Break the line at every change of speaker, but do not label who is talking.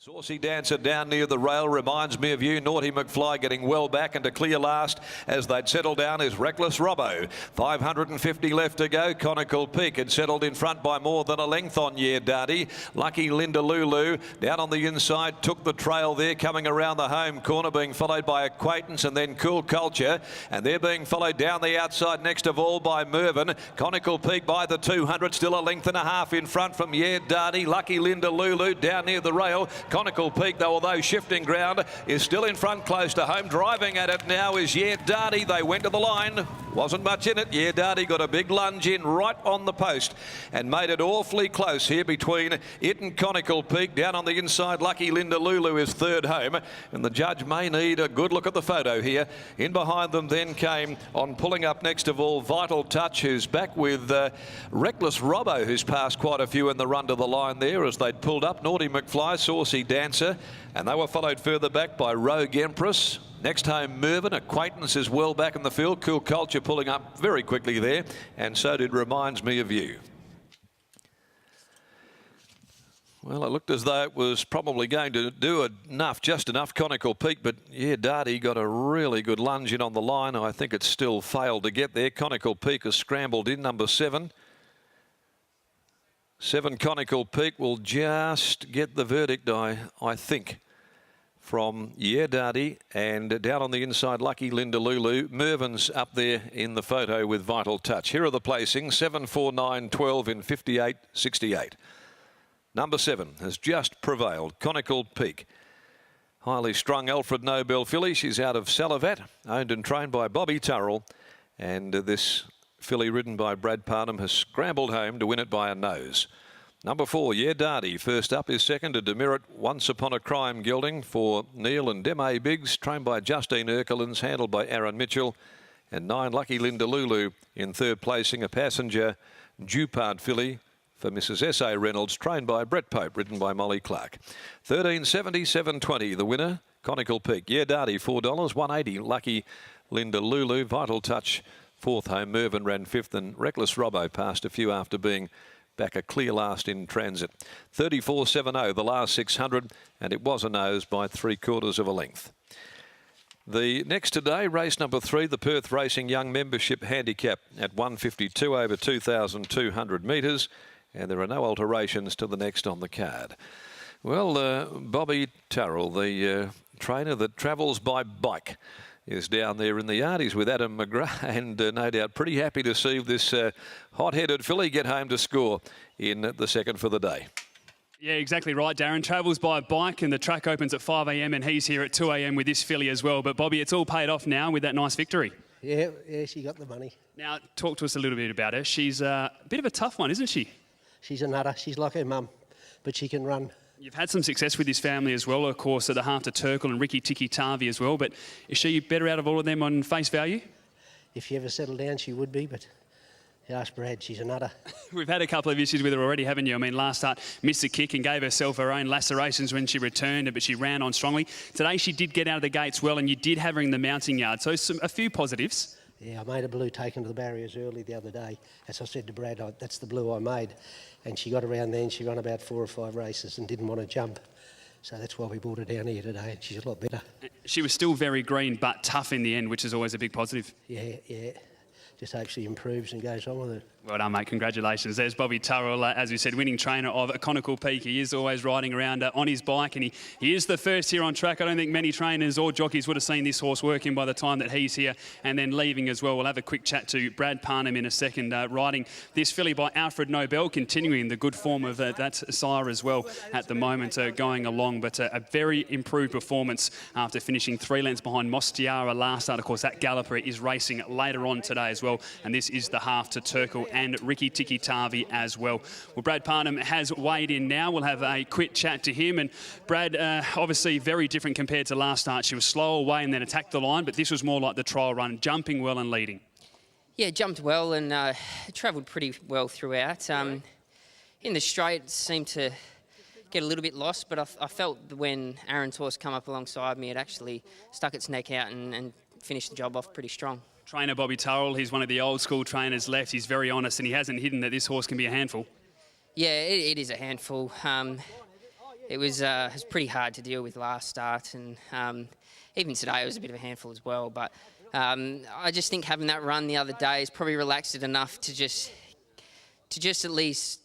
Saucy Dancer down near the rail reminds me of you. Naughty McFly getting well back, and to clear last as they'd settle down is Reckless Robbo. 550 left to go. Conical Peak had settled in front by more than a length on Year Darty. Lucky Linda Lulu down on the inside took the trail there, coming around the home corner, being followed by Acquaintance and then Cool Culture, and they're being followed down the outside next of all by Mervyn. Conical Peak by the 200, still a length and a half in front from Year Darty. Lucky Linda Lulu down near the rail. Conical Peak, though, although shifting ground, is still in front close to home. Driving at it now is Year Darty. They went to the line. Wasn't much in it. Year Darty got a big lunge in right on the post and made it awfully close here between it and Conical Peak. Down on the inside, Lucky Linda Lulu is third home, and the judge may need a good look at the photo here. In behind them then came, on pulling up next of all, Vital Touch, who's back with Reckless Robbo, who's passed quite a few in the run to the line there as they'd pulled up. Naughty McFly, Saucy Dancer, and they were followed further back by Rogue Empress. Next home, Mervyn. Acquaintance is well back in the field. Cool Culture pulling up very quickly there, and so did Reminds Me of You. Well, it looked as though it was probably going to do enough, just enough, Conical Peak, but yeah, Darty got a really good lunge in on the line. I think it still failed to get there. Conical Peak has scrambled in, number 7. 7 Conical Peak will just get the verdict, I think, from Year Darty, and down on the inside, Lucky Linda Lulu. Mervyn's up there in the photo with Vital Touch. Here are the placings: 7, 4, 9, 12 in 58, 68. Number 7 has just prevailed, Conical Peak. Highly strung Alfred Nobel filly. She's out of Salavat, owned and trained by Bobby Turrell, and this filly ridden by Brad Parnham has scrambled home to win it by a nose. Number 4, Year Darty, first up, is second to Demerit Once Upon a Crime gelding for Neil and Deme Biggs, trained by Justine Erkelins, handled by Aaron Mitchell. And 9, Lucky Linda Lulu in third placing, a passenger Dupart filly for Mrs. S.A. Reynolds, trained by Brett Pope, ridden by Molly Clark. 13.77.20, the winner, Conical Peak. Year Darty, $4, 180. Lucky Linda Lulu. Vital Touch, fourth home. Mervyn ran fifth, and Reckless Robbo passed a few after being back a clear last in transit. 34.70, the last 600, and it was a nose by 3/4 of a length. The next today, race number 3, the Perth Racing Young Membership Handicap at 152 over 2,200 metres, and there are no alterations to the next on the card. Well, Bobby Turrell, the trainer that travels by bike, is down there in the yard. He's with Adam McGrath, and no doubt pretty happy to see this hot-headed filly get home to score in the second for the day.
Yeah, exactly right, Darren. Travels by bike, and the track opens at 5 a.m. and he's here at 2 a.m. with this filly as well. But Bobby, it's all paid off now with that nice victory.
Yeah, she got the money.
Now, talk to us a little bit about her. She's a bit of a tough one, isn't she?
She's a nutter. She's like her mum, but she can run.
You've had some success with this family as well, of course, at the half to Turkle and Ricky Tiki Tavi as well. But is she better out of all of them on face value?
If she ever settled down, she would be, but you ask Brad, she's a nutter.
We've had a couple of issues with her already, haven't you? I mean, last start, missed a kick and gave herself her own lacerations when she returned, but she ran on strongly. Today, she did get out of the gates well, and you did have her in the mounting yard. So a few positives.
Yeah, I made a blue taken to the barriers early the other day. As I said to Brad, that's the blue I made. And she got around there and she ran about 4 or 5 races and didn't want to jump. So that's why we brought her down here today, and she's a lot better.
She was still very green, but tough in the end, which is always a big positive.
Yeah. Just hope she improves and goes on with it.
Well done, mate. Congratulations. There's Bobby Turrell, as we said, winning trainer of Conical Peak. He is always riding around on his bike, and he is the first here on track. I don't think many trainers or jockeys would have seen this horse working by the time that he's here and then leaving as well. We'll have a quick chat to Brad Parnham in a second, riding this filly by Alfred Nobel, continuing the good form of that sire as well at the moment, going along. But a very improved performance after finishing 3 lengths behind Mostiara last start. Of course, that galloper is racing later on today as well, and this is the half to Turkle and Ricky Tiki Tavi as well. Well, Brad Parnham has weighed in now. We'll have a quick chat to him. And Brad, obviously very different compared to last start. She was slow away and then attacked the line, but this was more like the trial run, jumping well and leading.
Yeah, jumped well and travelled pretty well throughout. In the straight, seemed to get a little bit lost, but I felt when Aaron's horse come up alongside me, it actually stuck its neck out and finished the job off pretty strong.
Trainer Bobby Turrell, he's one of the old school trainers left. He's very honest, and he hasn't hidden that this horse can be a handful.
Yeah, it is a handful. it was pretty hard to deal with last start, and even today it was a bit of a handful as well. But I just think having that run the other day has probably relaxed it enough to just at least